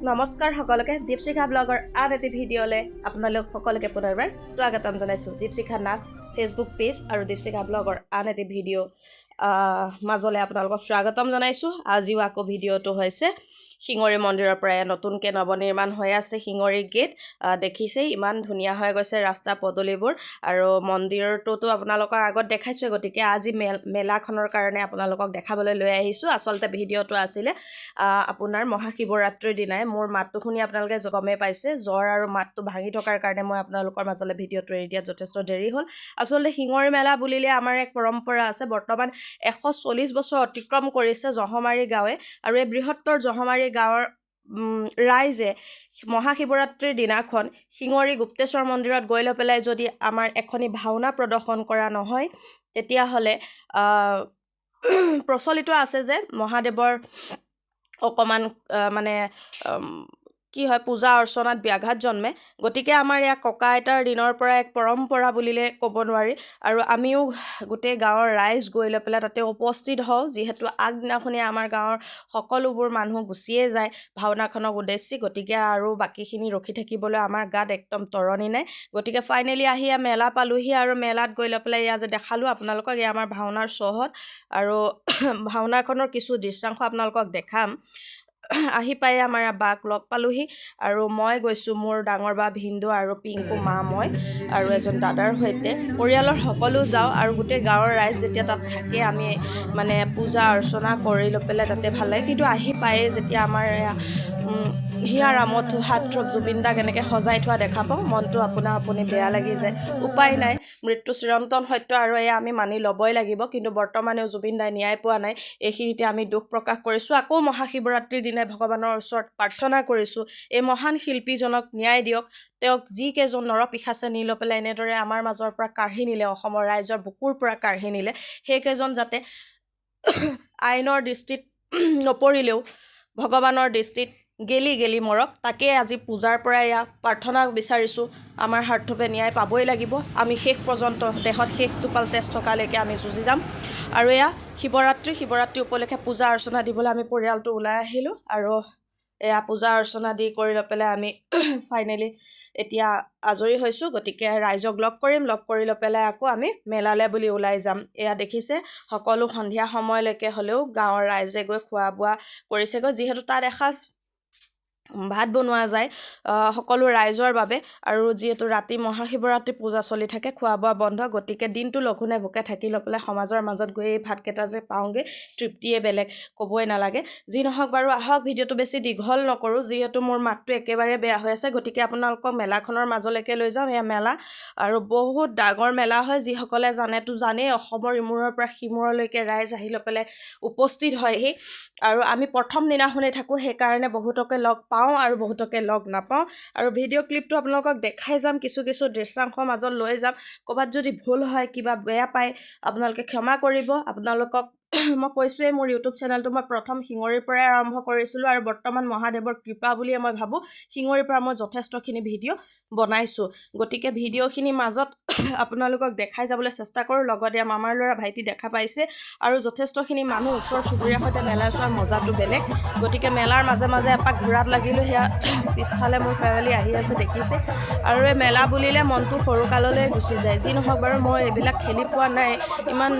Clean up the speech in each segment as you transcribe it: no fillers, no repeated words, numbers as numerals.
নমস্কাৰ সকলোকে দীপশিখা ব্লগৰ আন এটি ভিডিঅ'লৈ আপোনালোক সকলোকে পুনৰবাৰ স্বাগতম জনাইছোঁ। দীপশিখা নাথ ফেচবুক পেজ আৰু দীপশিখা ব্লগৰ আন এটি ভিডিঅ' মাজলৈ আপোনালোকক স্বাগতম জনাইছোঁ। আজিও আকৌ ভিডিঅ'টো হৈছে শিঙৰি মন্দিৰৰ পৰা নতুনকৈ নৱনিৰ্মাণ হৈ আছে। শিঙৰি গেট দেখিছেই, ইমান ধুনীয়া হৈ গৈছে ৰাস্তা পদূলিবোৰ, আৰু মন্দিৰটোতো আপোনালোকৰ আগত দেখাইছোঁ। গতিকে আজি মেলাখনৰ কাৰণে আপোনালোকক দেখাবলৈ লৈ আহিছোঁ। আচলতে ভিডিঅ'টো আছিলে আপোনাৰ মহাশিৱৰাত্ৰিৰ দিনাই। মোৰ মাতটো শুনি আপোনালোকে গমেই পাইছে, জ্বৰ আৰু মাতটো ভাঙি থকাৰ কাৰণে মই আপোনালোকৰ মাজলৈ ভিডিঅ'টো এৰি দিয়াত যথেষ্ট দেৰি হ'ল। আচলতে শিঙৰি মেলা বুলিলে আমাৰ এক পৰম্পৰা আছে। বৰ্তমান 140 বছৰ অতিক্ৰম কৰিছে জহমাৰী গাঁৱে, আৰু এই বৃহত্তৰ জহমাৰী গাঁৱৰ ৰাইজে মহাশিৱৰাত্ৰিৰ দিনাখন শিঙৰি গুপ্তেশ্বৰ মন্দিৰত গৈ লৈ পেলাই যদি আমাৰ এখনি ভাওনা প্ৰদৰ্শন কৰা নহয়, তেতিয়াহ'লে প্ৰচলিত আছে যে মহাদেৱৰ অকণমান মানে কি হয়, পূজা অৰ্চনাত ব্যাঘাত জন্মে। গতিকে আমাৰ ইয়াক ককা আইতাৰ দিনৰ পৰা এক পৰম্পৰা বুলিলে ক'ব নোৱাৰি, আৰু আমিও গোটেই গাঁৱৰ ৰাইজ গৈ লৈ পেলাই তাতে উপস্থিত হওঁ। যিহেতু আগদিনাখনি আমাৰ গাঁৱৰ সকলোবোৰ মানুহ গুচিয়ে যায় ভাওনাখনক উদ্দেশ্যি, গতিকে আৰু বাকীখিনি ৰখি থাকিবলৈ আমাৰ গাত একদম তৰণি নাই। গতিকে ফাইনেলি আহি মেলা পালোহি, আৰু মেলাত গৈ লৈ পেলাই যে দেখালোঁ আপোনালোকক, এয়া আমাৰ ভাওনাৰ শ্ব'হত, আৰু ভাওনাখনৰ কিছু দৃশ্যাংশ আপোনালোকক দেখাম। আহি পাই আমাৰ বাক লগ পালোহি, আৰু মই গৈছোঁ মোৰ ডাঙৰ বা ভিন্দু আৰু পিংকু মা, মই আৰু এজন দাদাৰ সৈতে। পৰিয়ালৰ সকলো যাওঁ, আৰু গোটেই গাঁৱৰ ৰাইজ যেতিয়া তাত থাকে আমি মানে পূজা অৰ্চনা কৰি লৈ পেলাই তাতে ভাল লাগে। কিন্তু আহি পায়ে যেতিয়া আমাৰ হিয়া ৰামথু হাতথ্ৰব জুবিন দাক এনেকৈ সজাই থোৱা দেখা পাওঁ, মনটো আপুনি বেয়া লাগি যায়। উপায় নাই, মৃত্যু চিৰন্তন সত্য, আৰু এয়া আমি মানি ল'বই লাগিব। কিন্তু বৰ্তমানেও জুবিন দাই ন্যায় পোৱা নাই, এইখিনিতে আমি দুখ প্ৰকাশ কৰিছোঁ। আকৌ মহাশিৱৰাত্ৰিৰ দিনাই ভগৱানৰ ওচৰত প্ৰাৰ্থনা কৰিছোঁ, এই মহান শিল্পীজনক ন্যায় দিয়ক। তেওঁক যিকেইজন নৰপিশাচে নি লৈ পেলাই এনেদৰে আমাৰ মাজৰ পৰা কাঢ়ি নিলে, অসমৰ ৰাইজৰ বুকুৰ পৰা কাঢ়ি নিলে, সেইকেইজন যাতে আইনৰ দৃষ্টিত নপৰিলেও ভগৱানৰ দৃষ্টিত গেলি মৰক। তাকে আজি পূজাৰ পৰা এয়া প্ৰাৰ্থনা বিচাৰিছোঁ, আমাৰ হাৰ্থবে ন্যায় পাবই লাগিব। আমি শেষ পৰ্যন্ত দেহত শেষ টোপাল তেজ থকালৈকে আমি যুঁজি যাম। আৰু এয়া শিৱৰাত্ৰি উপলক্ষে পূজা অৰ্চনা দিবলৈ আমি পৰিয়ালটো ওলাই আহিলোঁ, আৰু এয়া পূজা অৰ্চনা দি কৰি লৈ পেলাই আমি ফাইনেলি এতিয়া আজৰি হৈছোঁ। গতিকে ৰাইজক লগ কৰি লৈ পেলাই আকৌ আমি মেলালৈ বুলি ওলাই যাম। এয়া দেখিছে, সকলো সন্ধিয়া সময়লৈকে হ'লেও গাঁৱৰ ৰাইজে গৈ খোৱা বোৱা কৰিছেগৈ, যিহেতু তাত এসাঁজ ভাত বনোৱা যায় সকলো ৰাইজৰ বাবে, আৰু যিহেতু ৰাতি মহাশিৱৰাত্ৰি পূজা চলি থাকে, খোৱা বোৱা বন্ধ। গতিকে দিনটো লঘোণে ভোকে থাকি লৈ পেলাই সমাজৰ মাজত গৈ এই ভাতকেইটা যে পাওঁগৈ, তৃপ্তিয়ে বেলেগ, ক'বই নালাগে। যি নহওক বাৰু, আহক ভিডিঅ'টো বেছি দীঘল নকৰোঁ, যিহেতু মোৰ মাতটো একেবাৰে বেয়া হৈ আছে। গতিকে আপোনালোকক মেলাখনৰ মাজলৈকে লৈ যাওঁ। এয়া মেলা, আৰু বহুত ডাঙৰ মেলা হয়। যিসকলে জানেই, অসমৰ ইমূৰৰ পৰা সিমূৰলৈকে ৰাইজ আহি লৈ পেলাই উপস্থিত হয়হি, আৰু আমি প্ৰথম দিনাখনেই থাকোঁ, সেইকাৰণে বহুতকে লগ পাওঁ আৰু বহুতকে লগ নাপাওঁ। আৰু ভিডিঅ' ক্লিপটো আপোনালোকক দেখাই যাম, কিছু দৃশ্যাংশৰ মাজত লৈ যাম। ক'ৰবাত যদি ভুল হয়, কিবা বেয়া পায়, আপোনালোকে ক্ষমা কৰিব। আপোনালোকক মই কৈছোঁৱেই, মোৰ ইউটিউব চেনেলটো মই প্ৰথম শিঙৰিৰ পৰাই আৰম্ভ কৰিছিলোঁ, আৰু বৰ্তমান মহাদেৱৰ কৃপা বুলিয়ে মই ভাবোঁ শিঙৰিৰ পৰা মই যথেষ্টখিনি ভিডিঅ' বনাইছোঁ। গতিকে ভিডিঅ'খিনিৰ মাজত আপোনালোকক দেখাই যাবলৈ চেষ্টা কৰোঁ। লগতে মামাৰ ল'ৰা ভাইটি দেখা পাইছে, আৰু যথেষ্টখিনি মানুহ, ওচৰ চুবুৰীয়াৰ সৈতে মেলা চোৱাৰ মজাটো বেলেগ। গতিকে মেলাৰ মাজে এপাক ঘূৰাত লাগিলোঁ। সেয়া পিছফালে মোৰ ফেমিলি আহি আছে, দেখিছে। আৰু এই মেলা বুলিলে মনটো সৰুকাললৈ গুচি যায়। যি নহওক বাৰু, মই এইবিলাক খেলি পোৱা নাই। ইমান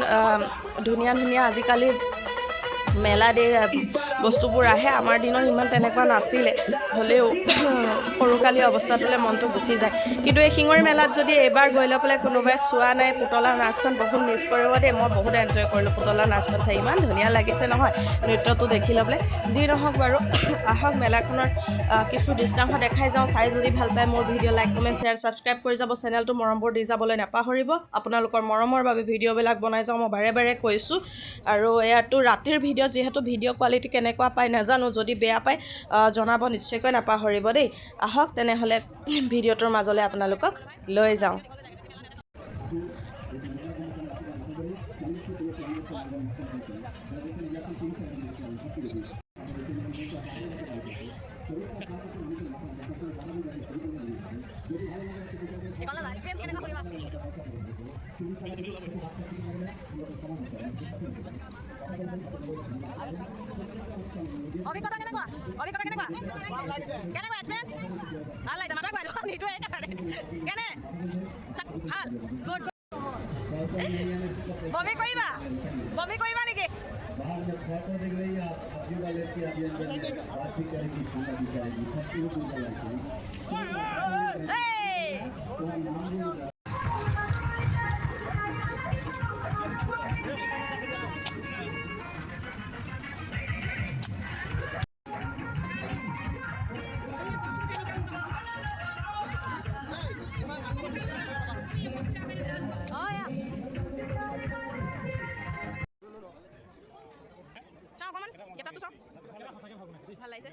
ধুনীয়া আজিকালি মেলাত এই বস্তুবোৰ আহে, আমাৰ দিনত ইমান তেনেকুৱা নাছিলে। হ'লেও সৰুকালী অৱস্থাটোলৈ মনটো গুচি যায়। কিন্তু এই শিঙৰি মেলাত যদি এইবাৰ গৈ লৈ পেলাই কোনোবাই চোৱা নাই, পুতলা নাচখন বহুত মিছ কৰিব দেই। মই বহুত এনজয় কৰিলোঁ পুতলা নাচখন চাই, ইমান ধুনীয়া লাগিছে নহয় নৃত্যটো দেখি লৈ পেলাই। যি নহওক বাৰু, আহক মেলাখনৰ কিছু দৃশ্যাংশ দেখাই যাওঁ। চাই যদি ভাল পায় মোৰ video' like, comment, share, subscribe কৰি যাব। চেনেলটো মৰমবোৰ দি যাবলৈ নাপাহৰিব। আপোনালোকৰ মৰমৰ বাবে ভিডিঅ'বিলাক বনাই যাওঁ, মই বাৰে কৈছোঁ। আৰু এয়াতো ৰাতিৰ ভিডিঅ', যিহেতু ভিডিঅ' কোৱালিটি কেনেকুৱা পায় নাজানো, যদি বেয়া পায় জনাব নিশ্চয়কৈ নাপাহৰিব দেই। আহক তেনেহ'লে ভিডিঅ'টোৰ মাজলৈ আপোনালোকক লৈ যাওঁ। অভিজ্ঞতা কেনেকুৱা এক্সপিৰিয়েঞ্চ ভাল লাগিছে মাতক বাইদেউ নিটোৱে কেনে ভাল গুড বমি কৰিবা নেকি बाहर में फोटो दिख रही है आप युवा लड़की अभी अंदर बातचीत करेगी खाना भी करेगी सब चीज़ पूजा लगती है ভাল লাগিছে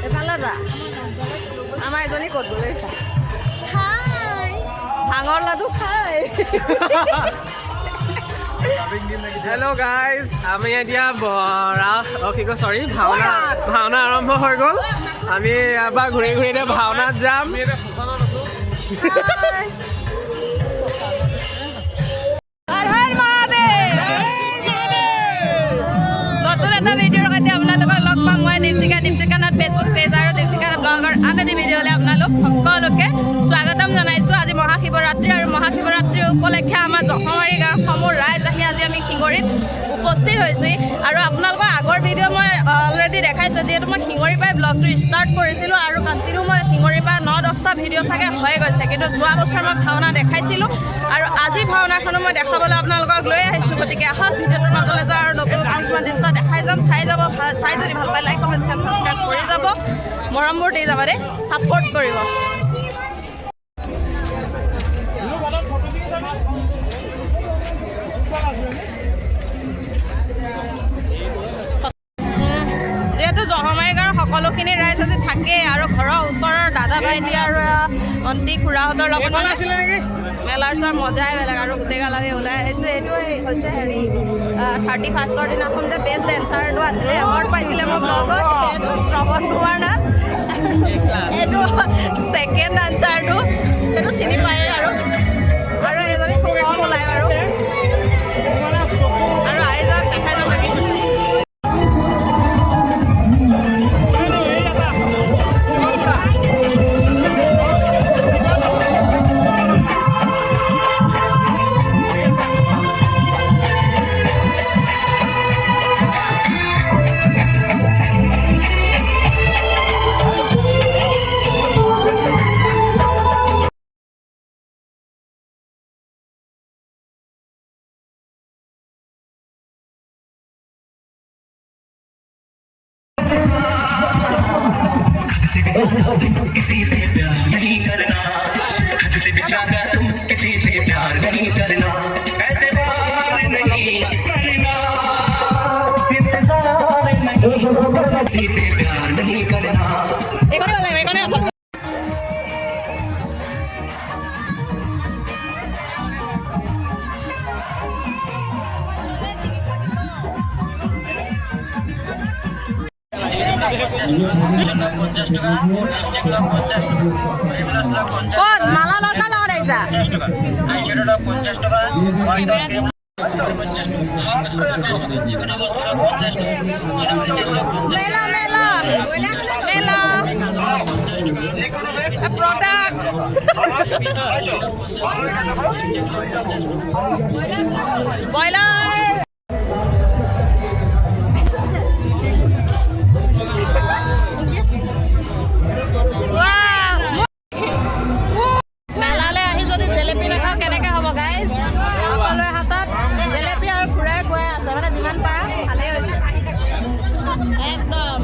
এফালে যা আমাৰ এজনী ক'ত গ'লে খাই ভাঙৰ লাডু খাই হেল্ল' গাইজ আমি এতিয়া ভাওনা আৰম্ভ হৈ গ'ল আমি ইয়াৰ পৰা ঘূৰি ঘূৰি এতিয়া ভাওনাত যাম নতুন এটা ভিডিঅ'ৰ সৈতে আপোনালোকক লগ পাম মই দীপশিকা নাথ ফেচবুক পেজ আৰু দীপশিকা নাথ ব্লগৰ আন এটি ভিডিঅ'লৈ আপোনালোক সকলোকে স্বাগতম জনাইছোঁ আজি মহাশিৱৰাত্ৰি আৰু মহাশিৱৰাত্ৰি উপলক্ষে আমাৰ জহমাৰী গাঁৱৰ সমূহ ৰাইজ আহি আজি আমি শিঙৰিত উপস্থিত হৈছোঁ আৰু আপোনালোকৰ আগৰ ভিডিঅ' মই অলৰেডি দেখাইছোঁ যিহেতু মই শিঙৰিৰ পৰাই ব্লগটো ষ্টাৰ্ট কৰিছিলোঁ আৰু কণ্টিনিউ মই শিঙৰিৰ পৰা 9-10টা ভিডিঅ' চাগে হৈ গৈছে কিন্তু যোৱা বছৰ মই ভাওনা দেখাইছিলোঁ আৰু আজি ভাওনাখনো মই দেখাবলৈ আপোনালোকক লৈ আহিছোঁ গতিকে আহক ভিডিঅ'টোৰ মাজলৈ যাওঁ আৰু নতুন কিছুমান দৃশ্য দেখাই যাম চাই যাব চাই যদি ভাল পায় লাইক কমেণ্ট শ্বেয়াৰ ছাবস্ক্ৰাইব কৰি যাব মৰমবোৰ দি যাব দেই ছাপোৰ্ট কৰিব যিহেতু জহমাৰী গাঁৱৰ সকলোখিনি ৰাইজ আজি থাকে আৰু ঘৰৰ ওচৰৰ দাদা ভাইটি আৰু ভণ্টি খুৰাহঁতৰ লগত মেলাৰ চোৱাৰ মজাই বেলেগ আৰু গোটেইগাল আমি ওলাই আহিছোঁ এইটো হৈছে হেৰি 31ৰ দিনাখন যে বেষ্ট ডেন্সাৰটো আছিলে এৱাৰ্ড পাইছিলে মোৰ ব্লগত এইটো শ্ৰৱণ কুমাৰ নাথ এইটো ছেকেণ্ড ডান্সাৰটো সেইটো চিনি পায়ে আৰু এজনী খুব কম ওলাই বাৰু আৰু আহি যাওক দেখাই যাম বাকী किसी से प्यार नहीं करना हद से भी ज्यादा तुम किसी से प्यार नहीं करना एतबार नहीं करना इंतजार नहीं किसी से प्यार नहीं करना ক'ত মালা লটকা লগত আহিছা মেলা মেলা মেলা প্ৰডাক্ট ব্ৰইলাৰ মেলালৈ আহি যদি জেলেপি নাখাওঁ কেনেকৈ হ'ব গাইজ সকলোৰে হাতত জেলেপি আৰু ফুৰাই খুৱাই আছে মানে যিমান পাৰা ভালেই হৈছে একদম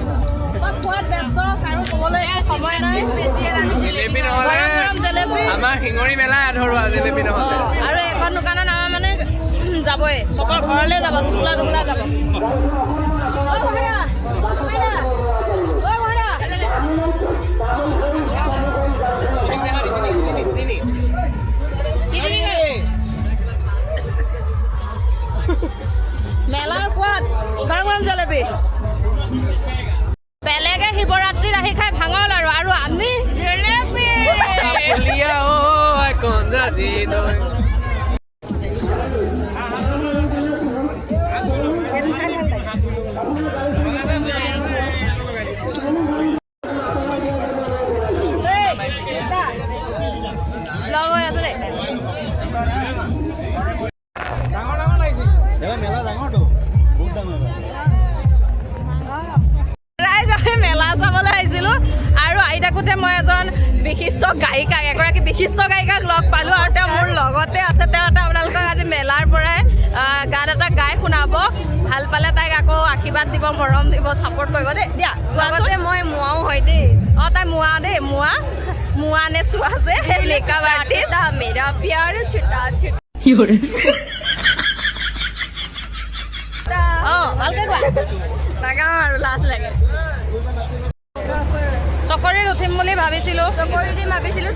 চব খোৱাত ব্যস্ত কাৰো ক'বলৈ সময় নাই স্পেচিয়েল আমি জেলেপি নহ'লে জেলেপি আমাৰ শিঙৰি মেলা আধৰুৱা জেলেপি নহ'লে আৰু এখন দোকানত আমাৰ মানে যাবই চবৰ ঘৰলৈ যাব টোপোলা টোপোলা যাব মেলাৰ সোৱাদ গৰম গৰম জেলেপি বেলেগ আজি নৈ ৰাইজ আমি মেলা চাবলৈ আহিছিলোঁ আৰু আহি থাকোঁতে মই এজন বিশিষ্ট গায়িকাক এগৰাকী বিশিষ্ট গায়িকাক লগ পালোঁ আৰু তেওঁ মোৰ লগতে আছে। তেওঁ আপোনালোকক আজি মেলাৰ পৰাই গান এটা গাই শুনাব। ভাল পালে তাইক আকৌ আশীৰ্বাদ দিব, মৰম দিব, ছাপোৰ্ট কৰিব দেই। দিয়া কোৱাচোন। মই মোৱাও হয় দেই। অঁ তাই মোৱা দেই, মোৱা নে চোৱা যে মেকআপ আৰ্টিষ্ট। মেৰা প্যাৰ ছুটা ছুটা। অঁ ভালকৈ কোৱা। নাগাওঁ আৰু লাজ লাগে। চকৰিত উঠিম বুলি ভাবিছিলোঁ।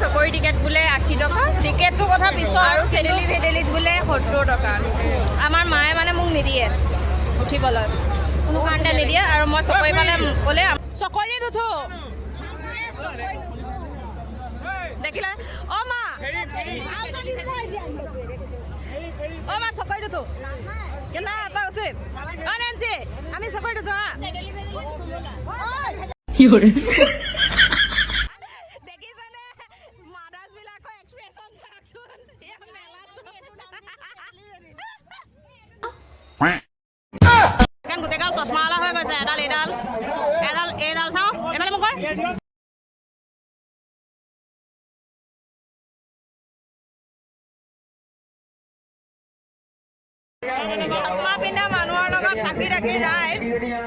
চকৰি টিকেট বোলে 80 টকা। টিকেটটোৰ কথা পিছত আৰু ভেদেলিত বোলে 70 টকা। আমাৰ মায়ে মানে মোক নিদিয়ে উঠিবলৈ, কোনো কাৰণতে নিদিয়ে। আৰু মই চকৰি পালে গ'লে চকৰিত উঠো দেখিলে। অঁ মা চকৰিত উঠো কেনা এটা উঠিম। অঁ নেন্সি আমি চকৰিত উঠো হা। দেখিছেনে মাদাৰ্ছ বিলাকৰ এক্সপ্ৰেছন চাওকচোন। গোটেইগাল চশমাৱালা হৈ গৈছে। এডাল চাওঁ এফালে মোক কৰ। চশমা পিন্ধা মানুহৰ লগত থাকি ৰাইজ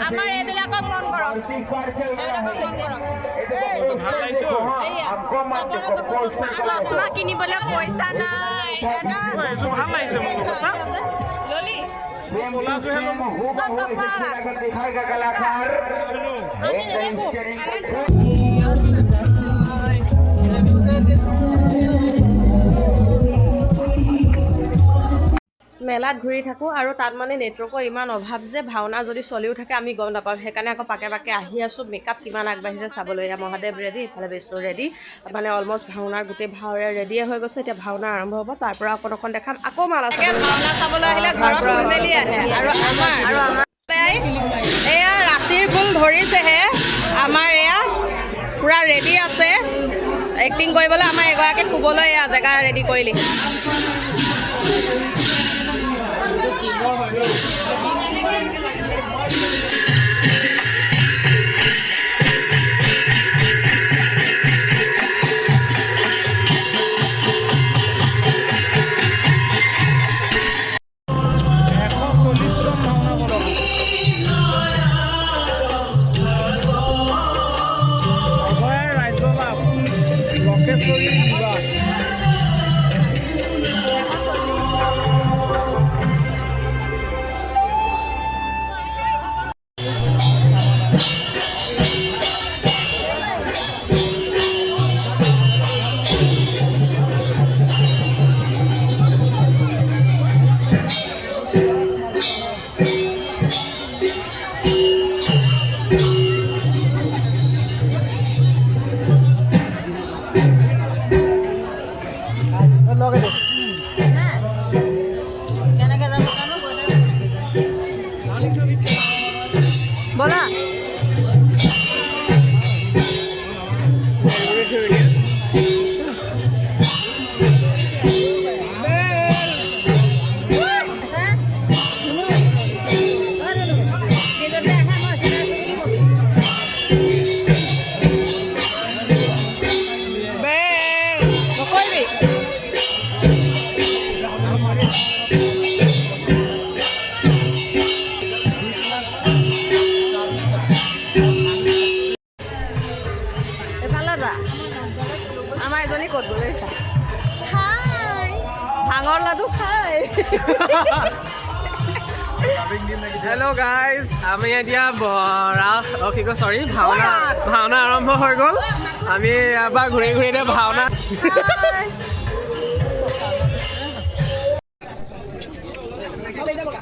আমাৰ এইবিলাকক মন কৰক। চশমা কিনিবলৈ পইচা নাই। চব চশমা মেলাত ঘূৰি থাকোঁ আৰু তাত মানে নেটৱৰ্কৰ ইমান অভাৱ যে ভাওনা যদি চলিও থাকে আমি গম নাপাওঁ। সেইকাৰণে আকৌ পাকে পাকে আহি আছোঁ। মেকআপ কিমান আগবাঢ়িছে চাবলৈ। এতিয়া মহাদেৱ ৰেডি, ইফালে বিষ্ণু ৰেডি, মানে অলমষ্ট ভাওনাৰ গোটেই ভাওৰে ৰেডিয়ে হৈ গৈছে। এতিয়া ভাওনা আৰম্ভ হ'ব। তাৰ পৰা অকণ দেখাম। আকৌ মালা ভাওনা চাবলৈ আহিলে ঘৰত শুই মেলি আহে। আৰু আমাৰ এয়া ৰাতিৰ ফুল ধৰিছেহে। আমাৰ এয়া পূৰা ৰেডি আছে এক্টিং কৰিবলৈ। আমাৰ এগৰাকী শুবলৈ এয়া জেগা ৰেডি কৰিলি। বলা আমাৰ এজনী ক'ত গ'লে ভাঙৰ লাডু খাই। হেল্ল' গাইজ, আমি এতিয়া ভাওনা আৰম্ভ হৈ গ'ল। আমি এবাৰ ঘূৰি এতিয়া ভাওনা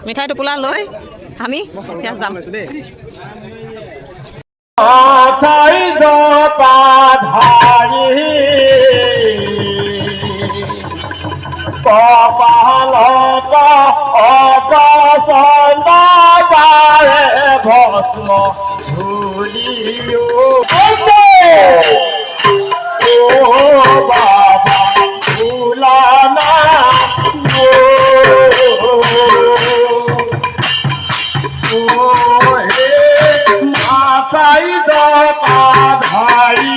মিঠাই টোপোলা লৈ আমি এতিয়া যাম। কপালত অপচন্দ যায় ভস্ম ধুলিও ও বাবা ভুলানা মাথায় দপা ধারি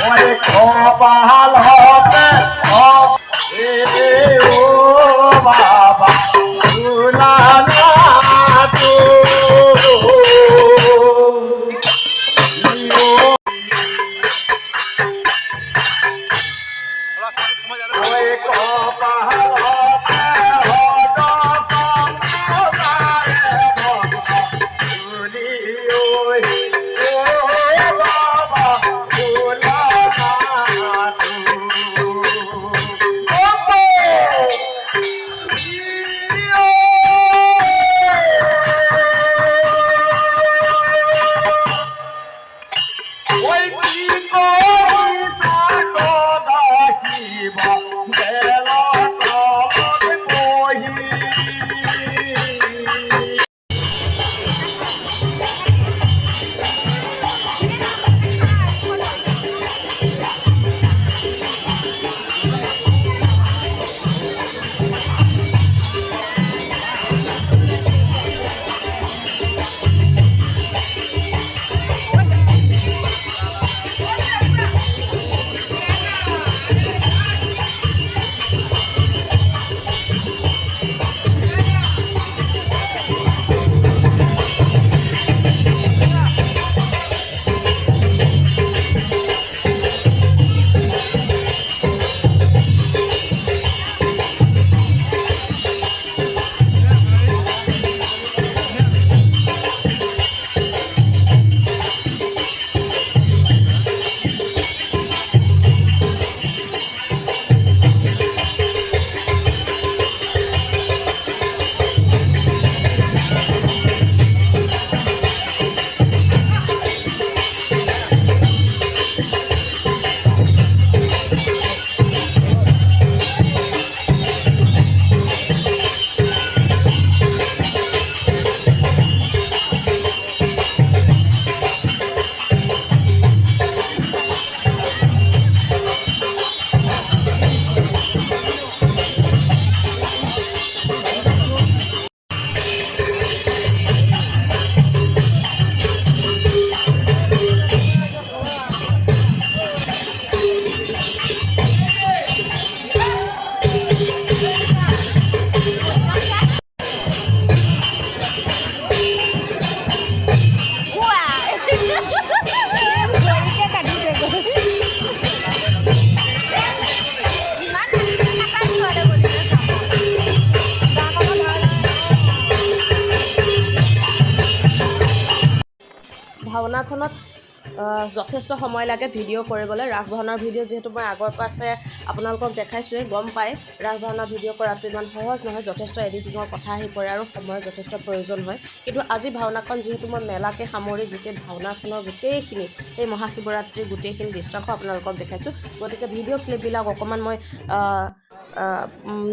ওরে কপাল হতে ও বাবা ভুলানা তো ওই কপাল হতে ভাওনাখনত যথেষ্ট সময় লাগে ভিডিঅ' কৰিবলৈ। ৰাস ভাওনাৰ ভিডিঅ' যিহেতু মই আগৰ পাছে আপোনালোকক দেখাইছোঁৱেই, গম পায় ৰাস ভাওনাৰ ভিডিঅ' কৰাটো ইমান সহজ নহয়, যথেষ্ট এডিটিঙৰ কথা আহি পৰে আৰু সময়ৰ যথেষ্ট প্ৰয়োজন হয়। কিন্তু আজি ভাওনাখন যিহেতু মই মেলাকে সামৰি গোটেই ভাওনাখনৰ গোটেইখিনি এই মহাশিৱৰাত্ৰিৰ গোটেইখিনি দৃশ্যাংশ আপোনালোকক দেখাইছোঁ, গতিকে ভিডিঅ' ক্লিপবিলাক অকণমান মই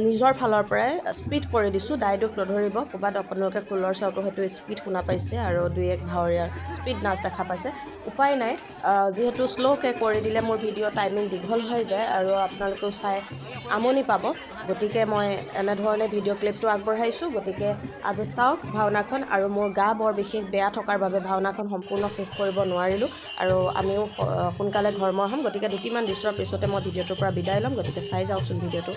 নিজৰ ফালৰ পৰাই স্পীড কৰি দিছোঁ, দায় দোষ নধৰিব। ক'ৰবাত আপোনালোকে খোলৰ চাউটো হয়তো স্পীড শুনা পাইছে আৰু দুই এক ভাৱৰীয়াৰ স্পীড নাচ দেখা পাইছে, উপায় নাই। যিহেতু শ্ল'কৈ কৰি দিলে মোৰ ভিডিঅ' টাইমিং দীঘল হৈ যায় আৰু আপোনালোকেও চাই আমনি পাব, গতিকে মই এনেধৰণে ভিডিঅ' ক্লিপটো আগবঢ়াইছোঁ। গতিকে আজি চাওক ভাওনাখন, আৰু মোৰ গা বৰ বিশেষ বেয়া থকাৰ বাবে ভাওনাখন সম্পূৰ্ণ শেষ কৰিব নোৱাৰিলোঁ আৰু আমিও সোনকালে ঘৰমুৱা হ'ম। গতিকে দুটিমান দৃশ্যৰ পিছতে মই ভিডিঅ'টোৰ পৰা বিদায় ল'ম, গতিকে চাই যাওকচোন ভিডিঅ'টো।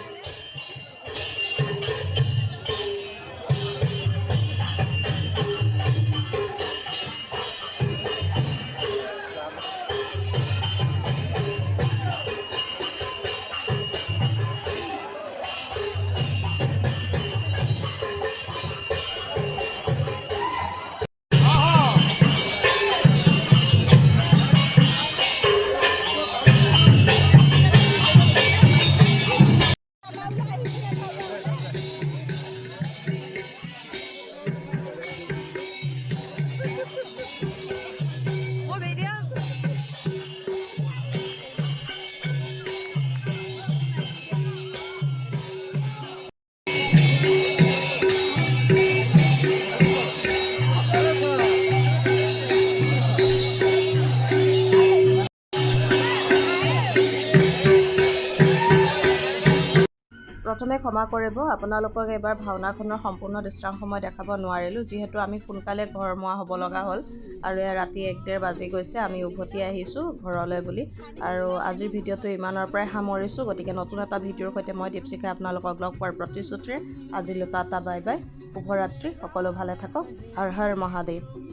প্ৰথমে ক্ষমা কৰিব, আপোনালোকক এবাৰ ভাওনাখনৰ সম্পূৰ্ণ দৃশ্যাংশ মই দেখাব নোৱাৰিলোঁ, যিহেতু আমি সোনকালে ঘৰমুৱা হ'ব লগা হ'ল আৰু এয়া ৰাতি 1-1:30 বাজি গৈছে। আমি উভতি আহিছোঁ ঘৰলৈ বুলি। আৰু আজিৰ ভিডিঅ'টো ইমানৰ পৰাই সামৰিছোঁ। গতিকে নতুন এটা ভিডিঅ'ৰ সৈতে মই দীপশিখাই আপোনালোকক লগ পোৱাৰ প্ৰতিশ্ৰুতিৰে আজিলৈ টাটা বাই বাই, শুভৰাত্ৰি, সকলো ভালে থাকক, হৰ হৰ মহাদেৱ।